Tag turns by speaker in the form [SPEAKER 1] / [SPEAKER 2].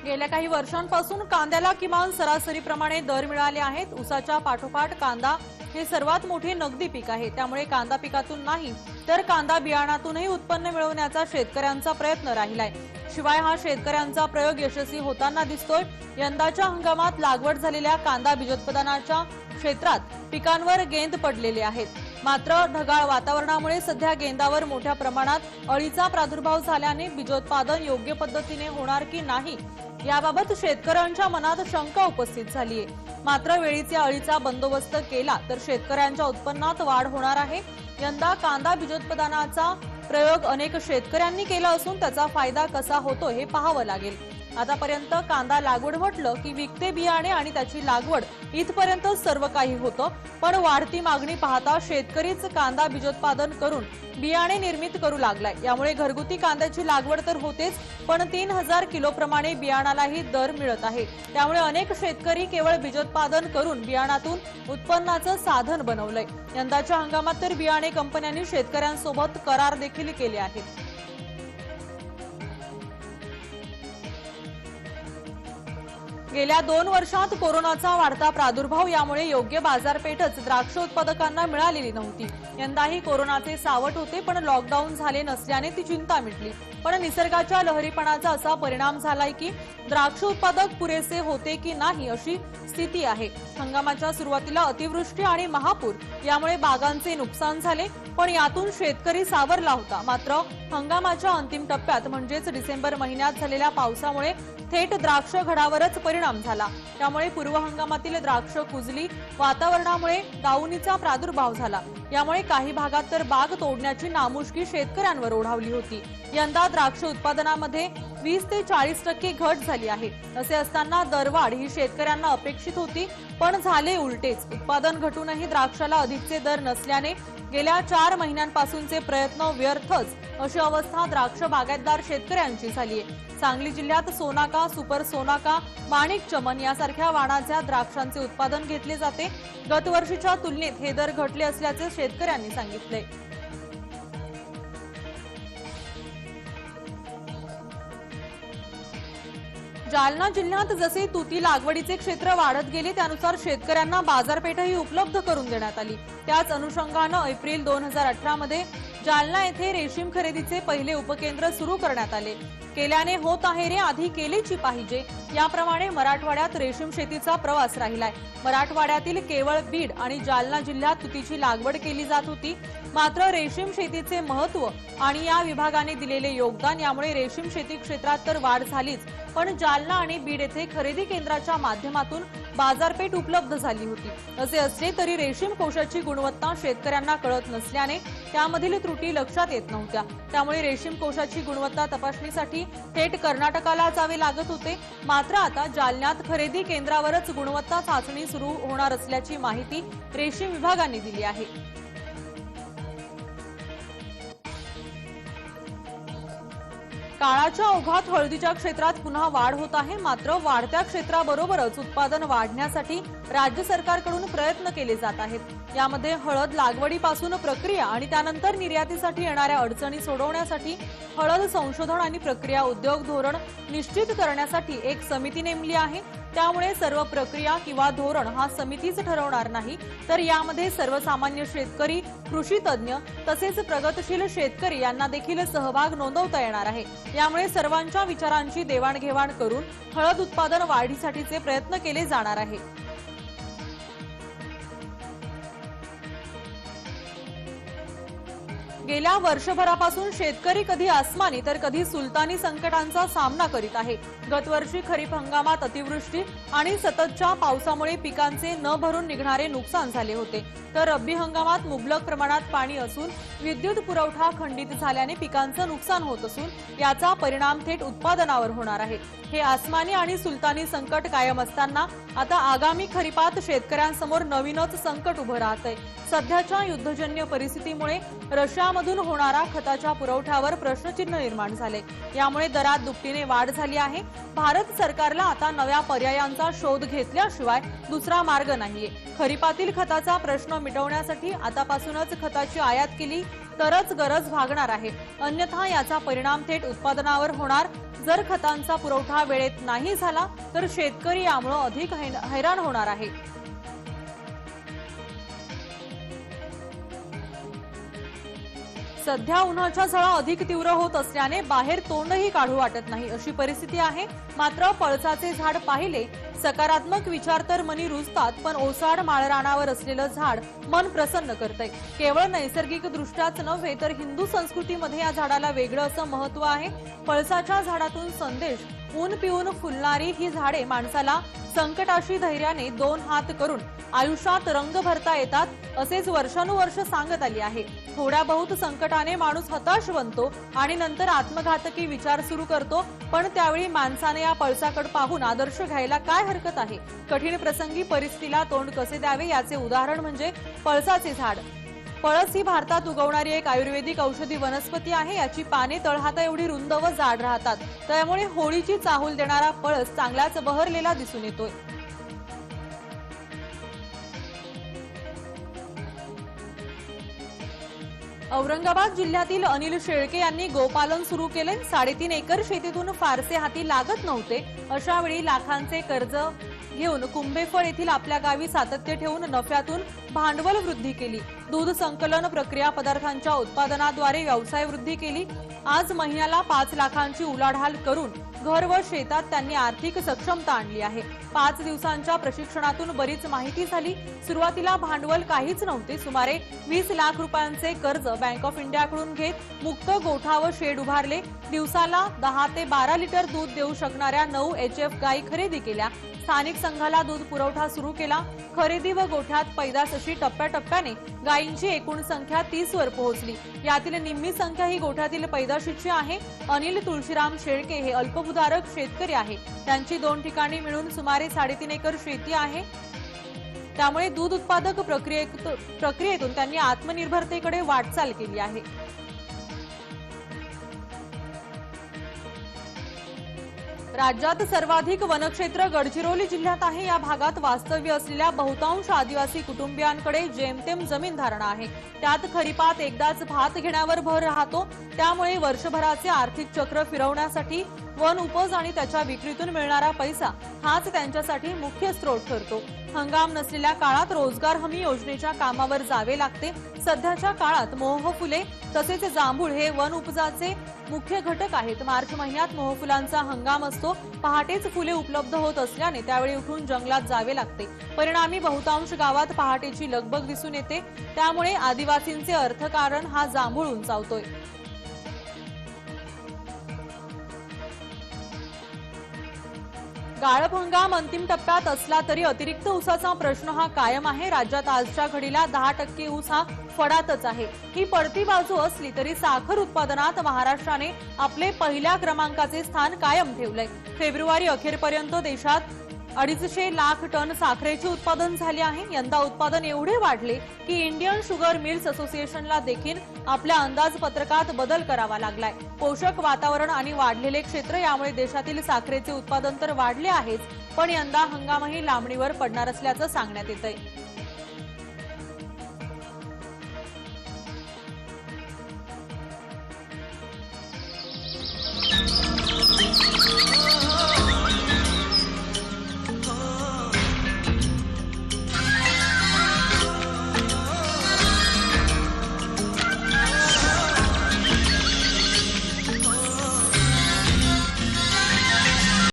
[SPEAKER 1] गेल्या काही वर्षांपासून कांद्याला किमान सरासरीप्रमाणे दर मिळाले आहेत। ऊसाच्या पाठोपाठ कांदा हे सर्वात मोठे नगदी पीक आहे। त्यामुळे कांदा पिकातून नाही तर कांदा बियाणातूनही उत्पन्न मिळवण्याचा शेतकऱ्यांचा प्रयत्न राहिलाय। शिवाय हा शेतकऱ्यांचा प्रयोग यशस्वी होताना दिसतोय। यंदाच्या हंगामात लागवड झालेल्या कांदा बीजोत्पादनाच्या क्षेत्रात पिकांवर गेंद पडलेले आहेत। मात्र ढगाळ वातावरणामुळे सध्या गेंदावर मोठ्या प्रमाणात अळीचा प्रादुर्भाव झाल्याने बीजोत्पादन योग्य पद्धतीने होणार की नाही याबाबत शेतकऱ्यांच्या मनात शंका उपस्थित झाली आहे। मात्र वेळीच्या अळीचा बंदोबस्त केला तर शेतकऱ्यांच्या उत्पन्नात वाढ होणार आहे। यंदा कांदा बीजोत्पादनाचा प्रयोग अनेक शेतकऱ्यांनी केला असून त्याचा फायदा कसा होतो हे पाहावं लागेल। आतापर्यंत कांदा लागवड म्हटलं की विकते बियाणे आणि त्याची लागवड इथपर्यंत सर्व काही होतं, पण वाढती मागणी पाहता शेतकरीच कांदा बीजोत्पादन करून बियाणे निर्मित करू लागलाय। यामुळे घरगुती कांद्याची लागवड तर होतेच, पण 3000 किलो प्रमाणे बियाणालाही दर मिळत आहे। त्यामुळे अनेक शेतकरी केवळ बीजोत्पादन करून बियाणातून उत्पन्नाचं साधन बनवलंय। यंदाच्या हंगामात तर बियाणे कंपन्यांनी शेतकऱ्यांसोबत करार देखील केले आहेत। गेल्या 2 वर्षात कोरोनाचा वाढता प्रादुर्भाव यामुळे योग्य बाजारपेठच द्राक्ष उत्पादकांना मिळालेली नव्हती। यंदाही कोरोनाचे सावट होते, पण लॉकडाऊन झाले नसल्याने ती चिंता मिटली। पण निसर्गाच्या लहरीपणाचा असा परिणाम झालाय की द्राक्ष उत्पादक पुरेसे होते की नाही अशी स्थिती आहे। हंगामाच्या सुरुवातीला अतिवृष्टी आणि महापूर यामुळे बागांचे नुकसान झाले, पण यातून शेतकरी सावरला होता। मात्र हंगामाच्या अंतिम टप्प्यात म्हणजेच डिसेंबर महिन्यात झालेल्या पावसामुळे थेट द्राक्ष घडावरच परिणाम झाला। त्यामुळे पूर्व हंगामातील द्राक्ष कुजली। वातावरणामुळे दाऊनीचा प्रादुर्भाव झाला। यामुळे काही भागात तर बाग तोडण्याची नामुष्की शेतकऱ्यांवर ओढावली होती। यंदा द्राक्ष उत्पादनामध्ये 20 ते 40% घट झाली आहे। असे असताना दरवाढ ही शेतकऱ्यांना अपेक्षित होती, पण झाले उलटेच। उत्पादन घटूनही द्राक्षाला अधिकचे दर नसल्याने गेल्या 4 महिन्यांपासूनचे प्रयत्न व्यर्थच अशी अवस्था द्राक्ष बागायतदार शेतकऱ्यांची झाली आहे। सांगली जिल्ह्यात सोनाका, सुपर सोनाका, माणिक चमन यासारख्या वाणाच्या द्राक्षांचे उत्पादन घेतले जाते। गतवर्षीच्या तुलनेत हे दर घटले असल्याचे शेतकऱ्यांनी सांगितले। जालना जिल्ह्यात जसे तुती लागवडीचे क्षेत्र वाढत गेले त्यानुसार शेतकऱ्यांना बाजारपेठही उपलब्ध करून देण्यात आली। त्याच अनुषंगाने एप्रिल 2018 मध्ये जालना येथे रेशीम खरेदीचे पहिले उपकेंद्र सुरू करण्यात आले। केल्याने होत आहे रे आधी केलेची पाहिजे याप्रमाणे मराठवाड्यात रेशीम शेतीचा प्रवास राहिलाय। मराठवाड्यातील केवळ बीड आणि जालना जिल्ह्यात तुतीची लागवड केली जात होती। मात्र रेशीम शेतीचे महत्त्व आणि या विभागाने दिलेले योगदान यामुळे रेशीम शेती क्षेत्रात तर वाढ झालीच, पण जालना आणि बीड येथे खरेदी केंद्राच्या माध्यमातून बाजारपेठ उपलब्ध झाली होती। असे असले तरी रेशीम कोशाची गुणवत्ता शेतकऱ्यांना कळत नसल्याने त्यामधील त्रुटी लक्षात येत नव्हत्या। त्यामुळे रेशीम कोशाची गुणवत्ता तपासणीसाठी थेट कर्नाटकाला जावे लागत होते। मात्र आता जालन्यात खरेदी केंद्रावरच गुणवत्ता चाचणी सुरू होणार असल्याची माहिती रेशीम विभागाने दिली आहे। काळाच्या ओघात हळदीच्या क्षेत्रात पुन्हा वाढ होत आहे। मात्र वाढत्या क्षेत्राबरोबरच उत्पादन वाढण्यासाठी राज्य सरकारकडून प्रयत्न केले जात आहेत। यामध्ये हळद लागवडीपासून प्रक्रिया आणि त्यानंतर निर्यातीसाठी येणाऱ्या अडचणी सोडवण्यासाठी हळद संशोधन आणि प्रक्रिया उद्योग धोरण निश्चित करण्यासाठी एक समिती नेमली आहे। त्यामुळे सर्व प्रक्रिया किंवा धोरण हा समितीच ठरवणार नाही, तर यामध्ये सर्वसामान्य शेतकरी, कृषी तज्ञ तसेच प्रगतशील शेतकरी यांना देखील सहभाग नोंदवता येणार आहे। यामुळे सर्वांच्या विचारांची देवाणघेवाण करून हळद उत्पादन वाढीसाठीचे प्रयत्न केले जाणार आहे। गेल्या वर्षभरापासून शेतकरी कधी आसमानी तर कधी सुलतानी संकटांचा सामना करीत आहे। गतवर्षी खरीप हंगामात अतिवृष्टी आणि सततच्या पावसामुळे पिकांचे न भरून निघणारे नुकसान झाले होते, तर रब्बी हंगामात मुबलक प्रमाणात पाणी असून विद्युत पुरवठा खंडित झाल्याने पिकांचं नुकसान होत असून याचा परिणाम थेट उत्पादनावर होणार आहे। हे आसमानी आणि सुलतानी संकट कायम असताना आता आगामी खरीपात शेतकऱ्यांसमोर नवीनच संकट उभं राहतंय। सध्याच्या युद्धजन्य परिस्थितीमुळे रशियामधून होणारा खताच्या पुरवठ्यावर प्रश्नचिन्ह निर्माण झाले। यामुळे दरात दुपटीने वाढ झाली आहे। भारत सरकारला आता नव्या पर्यायांचा शोध घेतल्याशिवाय दुसरा मार्ग नाहीये। खरीपातील खताचा प्रश्न मिटवण्यासाठी आतापासूनच खताची आयात केली तरच गरज भागणार आहे, अन्यथा याचा परिणाम थेट उत्पादनावर होणार। जर खतांचा पुरवठा वेळेत नाही झाला तर शेतकरी यामुळे अधिक हैराण होणार आहे। सध्या उन्हाच्या झळा अधिक तीव्र होत असल्याने बाहेर तोंडही काढू वाटत नाही अशी परिस्थिती आहे। मात्र पळसाचे झाड पाहिले सकारात्मक विचार तर मनी रुजतात, पण ओसाड माळरानावर असलेलं झाड मन प्रसन्न करतंय। केवळ नैसर्गिक दृष्ट्याच नव्हे तर हिंदू संस्कृतीमध्ये या झाडाला वेगळं असं महत्त्व आहे। पळसाच्या झाडातून संदेश, ऊन पिऊन फुलणारी ही झाडे माणसाला संकटाशी धैर्याने दोन हात करून आयुष्यात रंग भरता येतात असेच वर्षानुवर्ष सांगत आली आहे। थोड्या बहुत संकटाने माणूस हताश बनतो आणि नंतर आत्मघातकी विचार सुरू करतो, पण त्यावेळी माणसाने या पळसाकडे पाहून आदर्श घ्यायला काय हरकत आहे। कठीण प्रसंगी परिस्थितीला तोंड कसे द्यावे याचे उदाहरण म्हणजे पळसाचे झाड। पळस ही भारतात उगवणारी एक आयुर्वेदिक औषधी वनस्पती आहे। याची पाने तळहाता एवढी रुंद व जाड राहतात, त्यामुळे होळीची चाहूल देणारा पळस चांगलाच बहरलेला दिसून येतोय। औरंगाबाद जिल्ह्यातील अनिल शेळके यांनी गोपालन सुरू केले। 3.5 एकर शेतीतून फारसे हाती लागत नव्हते, अशा वेळी लाखांचे कर्ज घेऊन कुंभेफळ येथील आपल्या गावी सातत्य ठेवून नफ्यातून भांडवल वृद्धी केली। दूध संकलन प्रक्रिया पदार्थांच्या उत्पादनाद्वारे व्यवसाय वृद्धी केली। आज महिन्याला 5 लाखांची उलाढाल करून घर व शेतात त्यांनी आर्थिक सक्षमता आणली आहे। 5 दिवसांच्या प्रशिक्षणातून बरीच माहिती झाली। सुरुवातीला भांडवल काहीच नव्हते, सुमारे 20 लाख रुपयांचे कर्ज बँक ऑफ इंडियाकडून घेत मुक्त गोठा व शेड उभारले। दिवसाला 10 ते 12 लिटर दूध देऊ शकणाऱ्या 9 HF गायी खरेदी केल्या। स्थानिक संघाला दूध पुरवठा सुरू केला। खरेदी व गोठ्यात पैदास अशी टप्प्याटप्प्याने गायींची एकूण संख्या 30 वर पोहोचली। यातील निम्मी संख्या ही गोठ्यातील पैदाशीची आहे। अनिल तुळशीराम शेळके हे अल्पभूधारक शेतकरी आहे। त्यांची 2 ठिकाणी मिळून सुमारे 3.5 एकर शेती आहे। त्यामुळे दूध उत्पादक प्रक्रियेतून त्यांनी आत्मनिर्भरतेकडे वाटचाल केली आहे। राज्यात सर्वाधिक वनक्षेत्र गडचिरोली जिल्ह्यात आहे। या भागात वास्तव्य असलेल्या बहुतांश आदिवासी कुटुंबियांकडे जेमतेम जमीन धारणा आहे। त्यात खरीपात एकदाच भात घेण्यावर भर राहतो, त्यामुळे वर्षभराचे आर्थिक चक्र फिरवण्यासाठी वन उपज आणि त्याच्या विक्रीतून मिळणारा पैसा हाच त्यांच्यासाठी मुख्य स्रोत ठरतो। हंगाम नसलेल्या काळात रोजगार हमी योजनेच्या कामावर जावे लागते। सध्याच्या काळात मोहफुले तसेच जांभूळ हे वन उपजाचे मुख्य घटक आहेत। मार्च महिन्यात मोहफुलांचा हंगाम असतो। पहाटेच फुले उपलब्ध होत असल्याने त्यावेळी उठून जंगलात जावे लागते। परिणामी बहुतांश गावात पहाटेची लगबग दिसून येते, त्यामुळे आदिवासींचे अर्थकारण हा जांभूळ उंचावतोय। गाळप हंगाम अंतिम टप्प्यात असला तरी अतिरिक्त ऊसाचा प्रश्न हा कायम आहे। राज्यात आजच्या घडीला 10% ऊस हा फडातच आहे। ही पडती बाजू असली तरी साखर उत्पादनात महाराष्ट्राने आपले पहिल्या क्रमांकाचे स्थान कायम ठेवलंय। फेब्रुवारी अखेरपर्यंत देशात 250 लाख टन साखरेचे उत्पादन झाले आहे। यंदा उत्पादन एवढे वाढले की इंडियन शुगर मिल्स असोसिएशनला देखील आपल्या अंदाजपत्रकात बदल करावा लागलाय। पोषक वातावरण आणि वाढलेले क्षेत्र यामुळे देशातील साखरेचे उत्पादन तर वाढले आहेच, पण यंदा हंगामही लांबणीवर पडणार असल्याचं सांगण्यात येतंय।